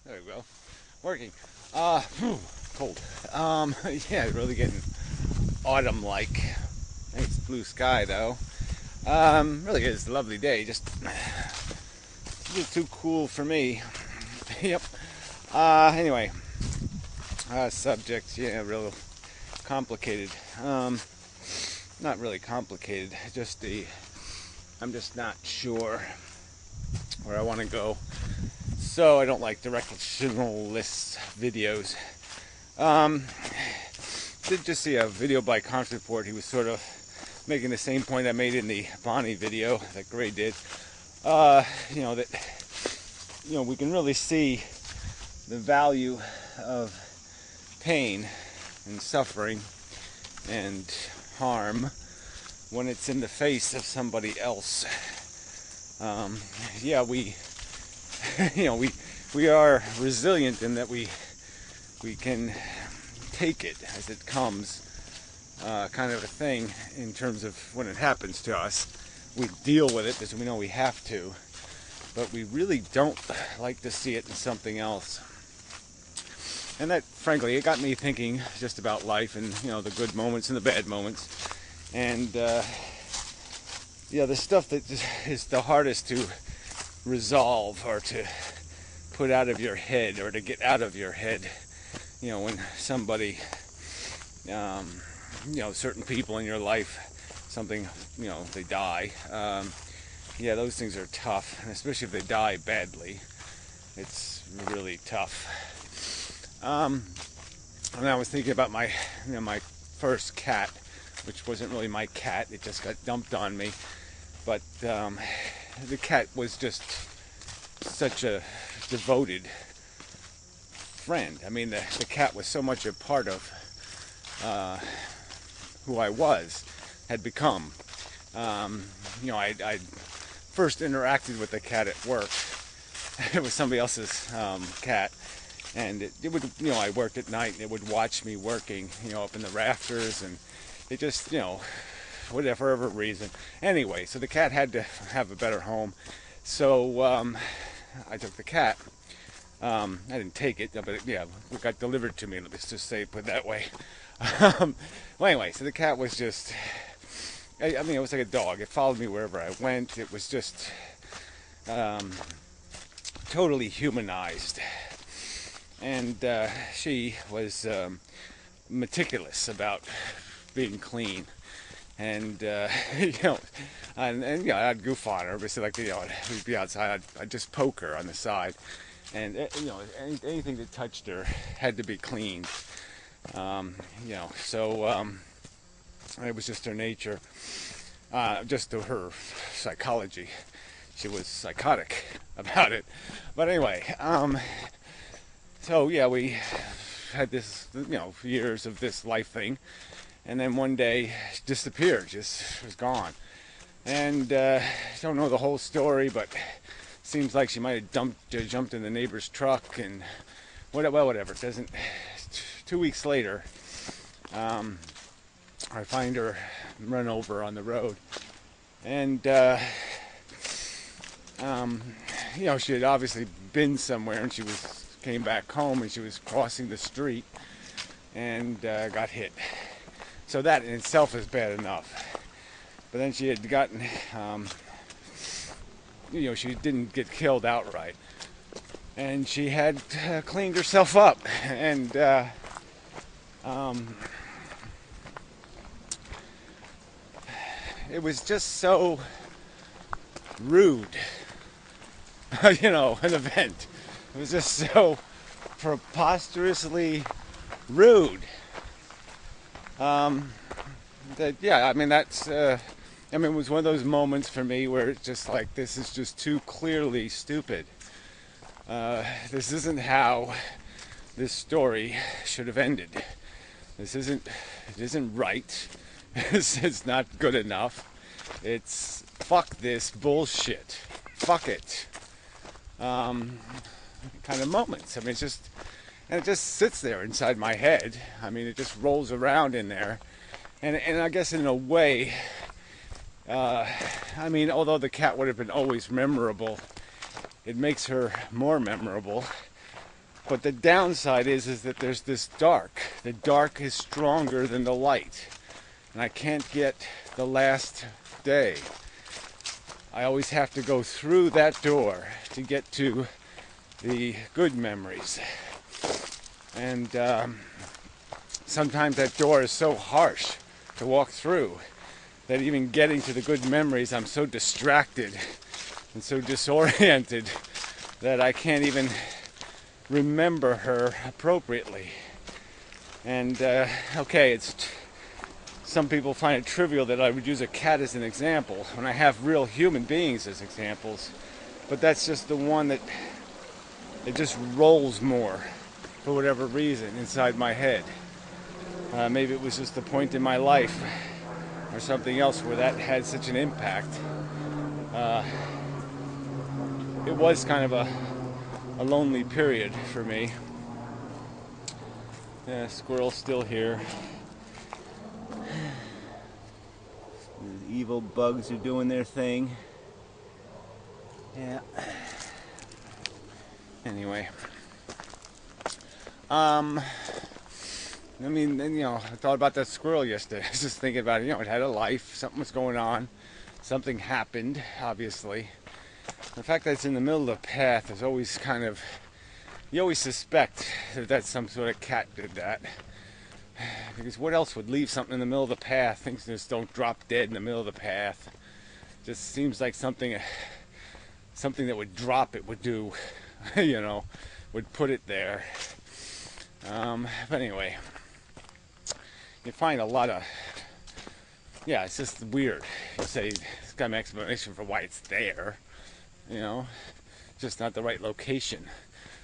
There we go. Working. Cold. Yeah, really getting autumn-like. Nice blue sky though. Really is a lovely day. Just a little too cool for me. Yep. Anyway, subject. Yeah, real complicated. Not really complicated. I'm just not sure where I want to go. So I don't like directionless videos. Did just see a video by Conch Report. He was sort of making the same point I made in the Bonnie video that Gray did. That we can really see the value of pain and suffering and harm when it's in the face of somebody else. We we are resilient in that we can take it as it comes, kind of a thing in terms of when it happens to us. We deal with it because we know we have to, but we really don't like to see it in something else. And that, frankly, it got me thinking just about life and, the good moments and the bad moments. And, the stuff that is the hardest to resolve or to put out of your head or to get out of your head, when somebody, certain people in your life, something, they die. Those things are tough, and especially if they die badly. It's really tough. And I was thinking about my first cat, which wasn't really my cat. It just got dumped on me. But the cat was just such a devoted friend. I mean, the cat was so much a part of who I had become. I first interacted with the cat at work. It was somebody else's cat. And it would, I worked at night, and it would watch me working, up in the rafters, and it just, for whatever reason. Anyway, so the cat had to have a better home. So I took the cat. I didn't take it, but it got delivered to me. Let's just say, put it that way. Well, anyway, so the cat was just, it was like a dog. It followed me wherever I went. It was just totally humanized. And she was meticulous about being clean, and I'd goof on her, but we'd be outside, I'd just poke her on the side, and anything that touched her had to be cleaned. So it was just her nature, just her psychology. She was psychotic about it, but anyway. So we had this, years of this life thing, and then one day she disappeared, just was gone. And I don't know the whole story, but seems like she might have jumped in the neighbor's truck, and whatever. It doesn't. 2 weeks later, I find her run over on the road, and she had obviously been somewhere, and she came back home, and she was crossing the street and got hit. So that in itself is bad enough. But then she had gotten, she didn't get killed outright. And she had cleaned herself up. And it was just so rude, an event. It was just so preposterously rude. It was one of those moments for me where it's just like, this is just too clearly stupid. This isn't how this story should have ended. It isn't right. This is not good enough. It's fuck this bullshit. Fuck it. Kind of moments. It just sits there inside my head. It just rolls around in there. And I guess in a way, although the cat would have been always memorable, it makes her more memorable But the downside is that there's this dark. The dark is stronger than the light. And I can't get the last day. I always have to go through that door to get to the good memories. And sometimes that door is so harsh to walk through that even getting to the good memories, I'm so distracted and so disoriented that I can't even remember her appropriately. And okay, some people find it trivial that I would use a cat as an example when I have real human beings as examples, but that's just the one that it just rolls more for whatever reason inside my head. Maybe it was just the point in my life or something else where that had such an impact. It was kind of a lonely period for me. Yeah, squirrel's still here. The evil bugs are doing their thing. Yeah. Anyway. I mean, I thought about that squirrel yesterday. I was just thinking about it. It had a life. Something was going on. Something happened, obviously. The fact that it's in the middle of the path is always kind of... You always suspect that some sort of cat did that. Because what else would leave something in the middle of the path? Things just don't drop dead in the middle of the path. Just seems like something that would drop it would do, would put it there. But anyway, you find a lot of, it's just weird. You say, it's got an explanation for why it's there, just not the right location.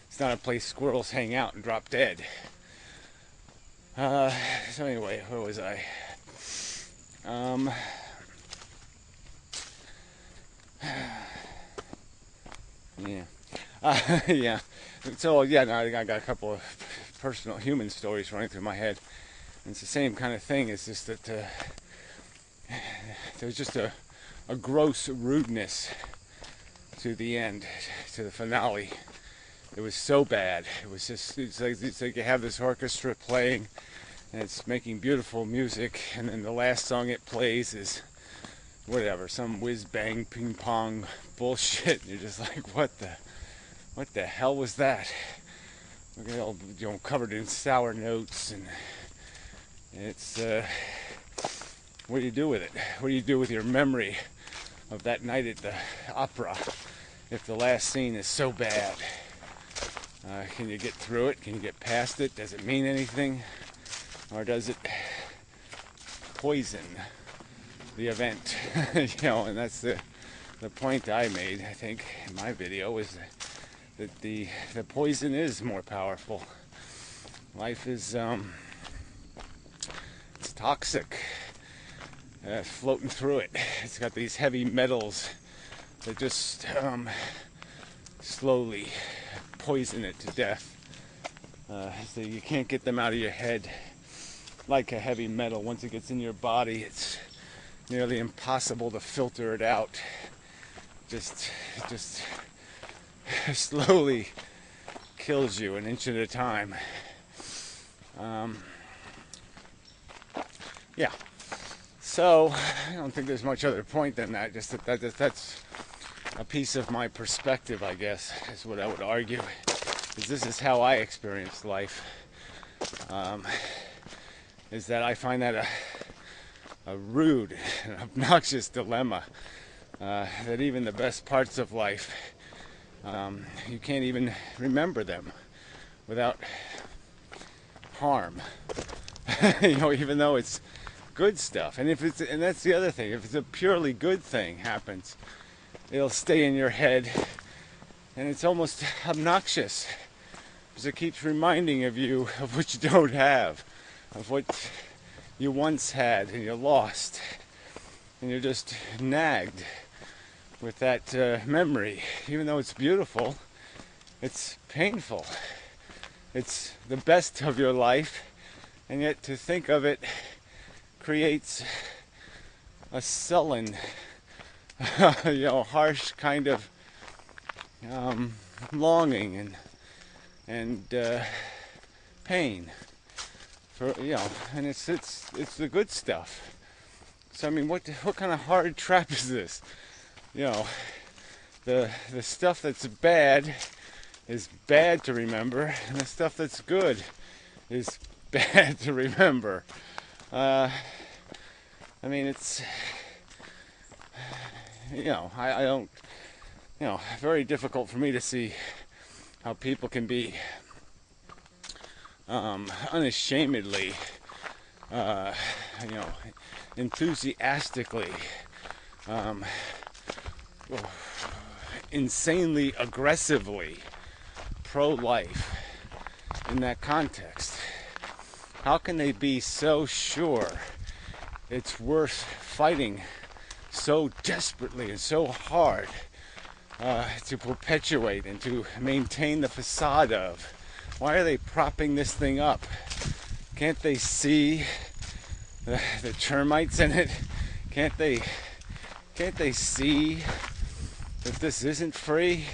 It's not a place squirrels hang out and drop dead. So anyway, where was I? Yeah. So now I got a couple of personal human stories running through my head. And it's the same kind of thing. It's just that there was just a gross rudeness to the end, to the finale. It was so bad. It's like you have this orchestra playing and it's making beautiful music, and then the last song it plays is whatever, some whiz bang ping pong bullshit. And you're just like, what the hell was that? All, covered in sour notes, and it's what do you do with it? What do you do with your memory of that night at the opera if the last scene is so bad? Can you get through it? Can you get past it? Does it mean anything? Or does it poison the event? And that's the point I made, I think, in my video, is that the poison is more powerful. Life is it's toxic, floating through it. It's got these heavy metals that just slowly poison it to death. So you can't get them out of your head like a heavy metal. Once it gets in your body, it's nearly impossible to filter it out. Just slowly kills you an inch at a time. So I don't think there's much other point than that. Just that's a piece of my perspective, I guess, is what I would argue. This is how I experience life. Is that I find that a rude and obnoxious dilemma. That even the best parts of life, you can't even remember them without harm. Even though it's good stuff. And and that's the other thing. If it's a purely good thing happens, it'll stay in your head, and it's almost obnoxious because it keeps reminding you of what you don't have, of what you once had and you lost, and you're just nagged with that memory. Even though it's beautiful, it's painful. It's the best of your life, and yet to think of it creates a sullen, harsh kind of longing, and and pain. For, you know, and it's the good stuff. So I mean, what kind of hard trap is this? You know, the stuff that's bad is bad to remember, and the stuff that's good is bad to remember. I mean, it's, you know, I don't, you know, very difficult for me to see how people can be unashamedly, you know, enthusiastically, insanely aggressively pro-life in that context. How can they be so sure it's worth fighting so desperately and so hard to perpetuate and to maintain the facade of? Why are they propping this thing up? Can't they see the termites in it? Can't they see that this isn't free?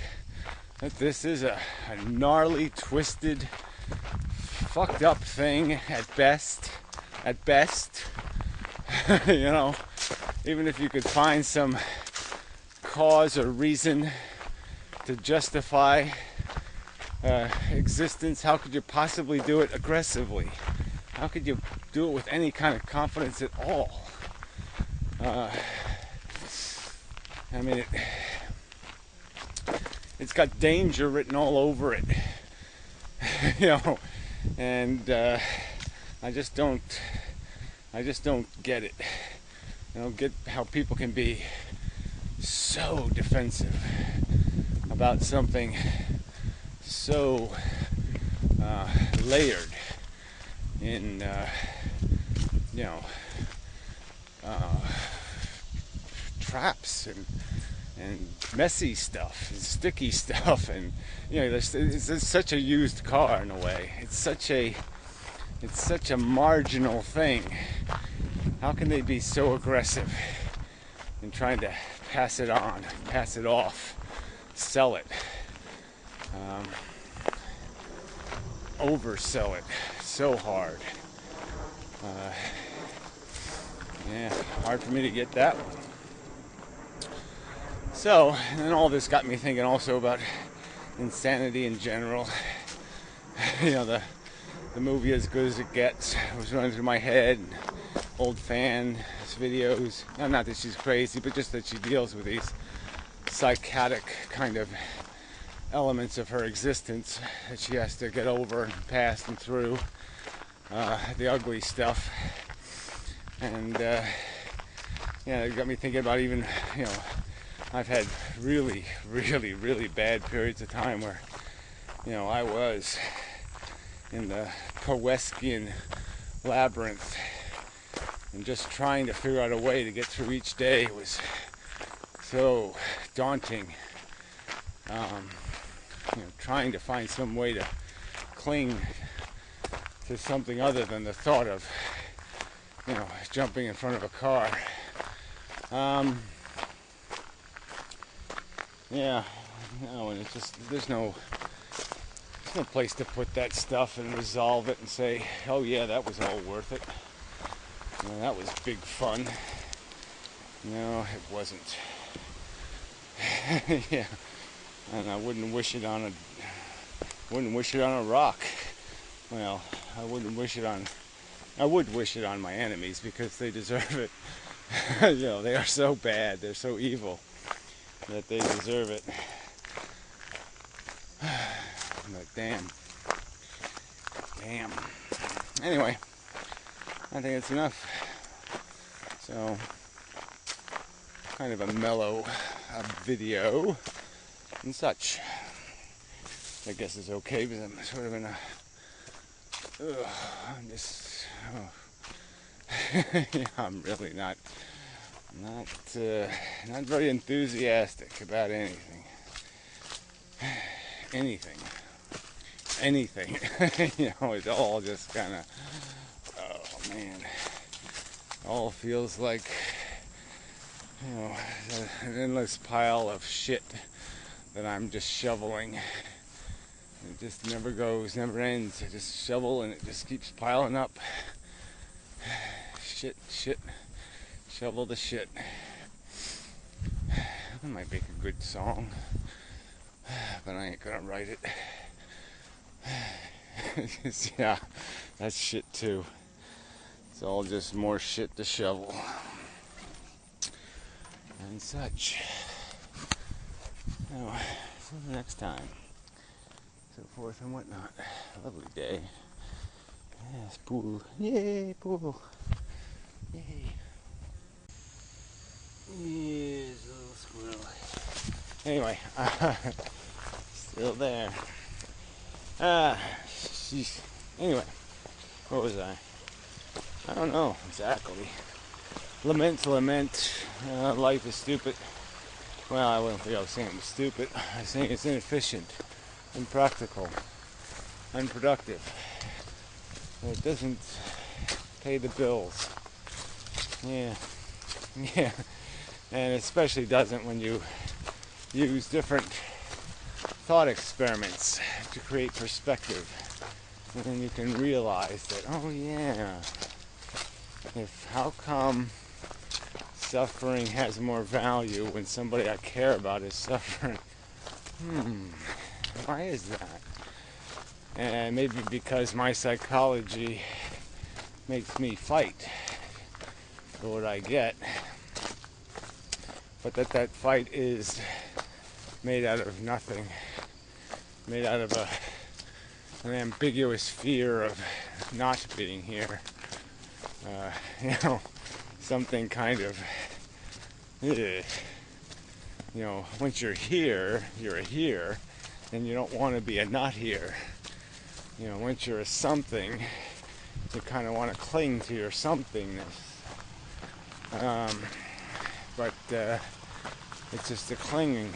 That this is a gnarly, twisted, fucked up thing at best. At best. You know, even if you could find some cause or reason to justify existence, how could you possibly do it aggressively? How could you do it with any kind of confidence at all? I mean, it's got danger written all over it. You know, and I just don't get it. I don't get how people can be so defensive about something so layered in, you know, traps and messy stuff and sticky stuff, and you know, it's such a used car in a way. It's such a marginal thing. How can they be so aggressive in trying to pass it on, pass it off, sell it, oversell it so hard? Yeah, hard for me to get that one. So, and then all this got me thinking also about insanity in general. You know, the movie As Good as It Gets was running through my head. Old fan videos. Not that she's crazy, but just that she deals with these psychotic kind of elements of her existence that she has to get over and past and through. The ugly stuff. And yeah, it got me thinking about even, you know, I've had really, really, really bad periods of time where, you know, I was in the Poeskian labyrinth, and just trying to figure out a way to get through each day was so daunting. You know, trying to find some way to cling to something other than the thought of, you know, jumping in front of a car. Yeah, no, and it's just, there's no place to put that stuff and resolve it and say, oh yeah, that was all worth it. You know, that was big fun. No, it wasn't. Yeah, and I wouldn't wish it on a rock. Well, I would wish it on my enemies, because they deserve it. You know, they are so bad, they're so evil, that they deserve it. But damn. Anyway, I think it's enough. So, kind of a mellow video and such. I guess it's okay, because I'm sort of in a... yeah, I'm really not very enthusiastic about anything. Anything. You know, it's all just kind of, oh man, all feels like, you know, an endless pile of shit that I'm just shoveling. It just never goes, never ends. I just shovel and it just keeps piling up. Shit, shovel the shit. That might make a good song, but I ain't gonna write it. Yeah, that's shit too. It's all just more shit to shovel and such. Anyway, see you next time. So forth and whatnot. Lovely day. Yes, pool. Yay, pool. Yay. Yes, a little squirrel. Anyway, still there. Sheesh. Anyway, what was I? I don't know exactly. Lament. Life is stupid. Well, I wouldn't think I was saying it was stupid. I was saying it's inefficient, impractical, unproductive. It doesn't pay the bills. Yeah. And it especially doesn't when you use different thought experiments to create perspective. And then you can realize that, oh yeah, how come suffering has more value when somebody I care about is suffering? Why is that? And maybe because my psychology makes me fight for what I get, but that fight is made out of nothing, made out of an ambiguous fear of not being here. Something kind of, once you're here, and you don't want to be a not here. Once you're a something, you kind of want to cling to your somethingness. But it's just a clinging.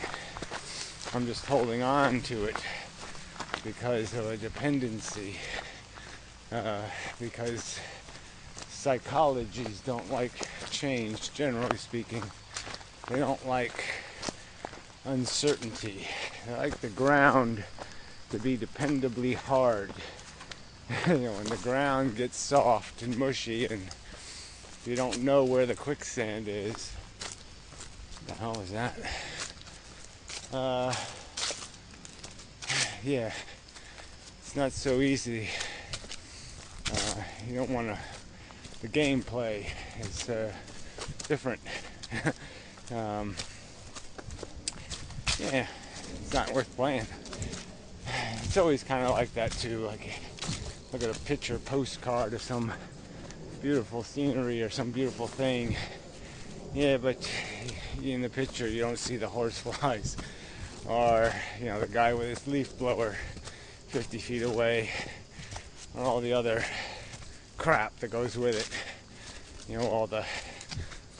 I'm just holding on to it because of a dependency. Because psychologies don't like change, generally speaking. They don't like uncertainty. They like the ground to be dependably hard. When the ground gets soft and mushy and you don't know where the quicksand is. What the hell is that? Yeah, it's not so easy. You don't want to. The gameplay is different. Yeah, it's not worth playing. It's always kind of like that too. Like, look at a picture postcard of some beautiful scenery or some beautiful thing. Yeah, but in the picture you don't see the horseflies, or the guy with his leaf blower 50 feet away, or all the other crap that goes with it. All the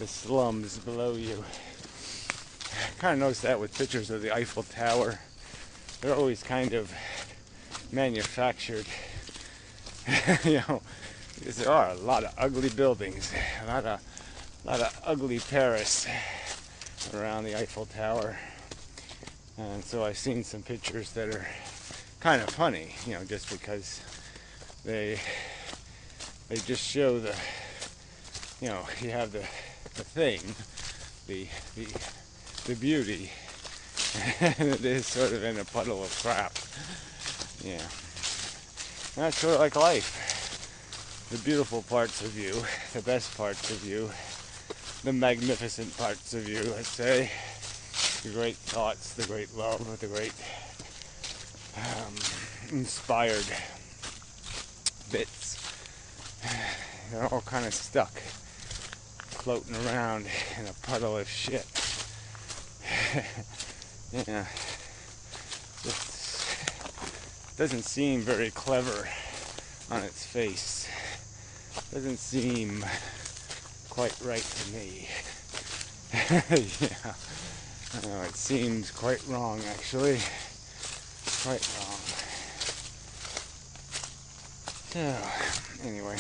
slums below you. I kind of noticed that with pictures of the Eiffel Tower. They're always kind of manufactured. Because there are a lot of ugly buildings, a lot of ugly Paris around the Eiffel Tower. And so I've seen some pictures that are kind of funny, just because they just show the, you have the thing, the beauty, and it is sort of in a puddle of crap. Yeah. And that's sort of like life. The beautiful parts of you, the best parts of you, the magnificent parts of you, let's say, the great thoughts, the great love, the great inspired bits. They're all kind of stuck, floating around in a puddle of shit. Yeah. It doesn't seem very clever on its face. Doesn't seem quite right to me. Yeah. I know, it seems quite wrong, actually. Quite wrong. So, anyway.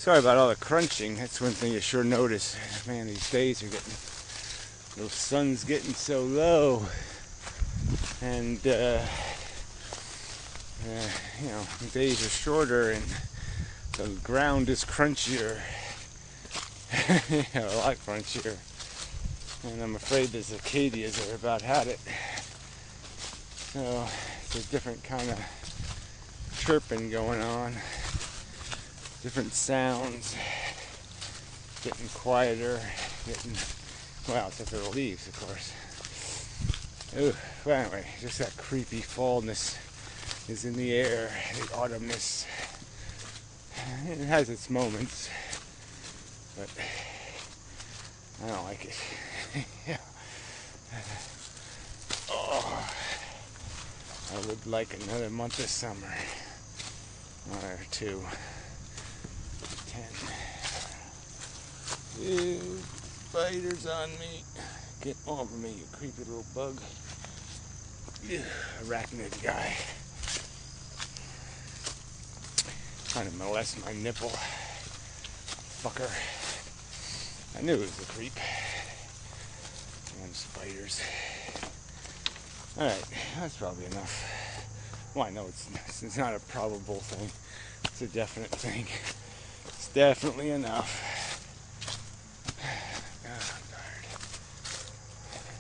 Sorry about all the crunching. That's one thing you sure notice. Man, these days are getting... The sun's getting so low. And, You know, days are shorter and the ground is crunchier. Yeah, a lot crunchier. And I'm afraid the cicadas are about had it. So it's a different kind of chirping going on. Different sounds. Getting quieter. Well, except for the leaves, of course. Ooh, but anyway, just that creepy fallness is in the air, the autumnness. It has its moments, but I don't like it. Yeah. Oh, I would like another month of summer, or 2, 10. Ew, spiders on me. Get over me, you creepy little bug. Ew, arachnid guy. Trying to molest my nipple. Fucker. I knew it was a creep. Damn spiders. Alright, that's probably enough. Well, I know it's not a probable thing. It's a definite thing. It's definitely enough. God, I'm tired.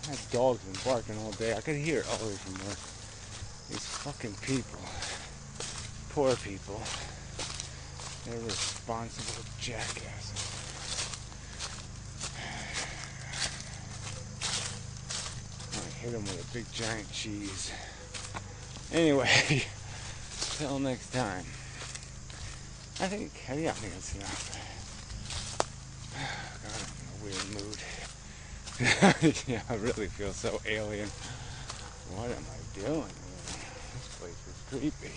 That dog's been barking all day. I could hear it all the way from work. These fucking people. Poor people. They're responsible jackasses. I hit them with a big giant cheese. Anyway, till next time. I think that's enough. God, I'm in a weird mood. Yeah, I really feel so alien. What am I doing? This place is creepy.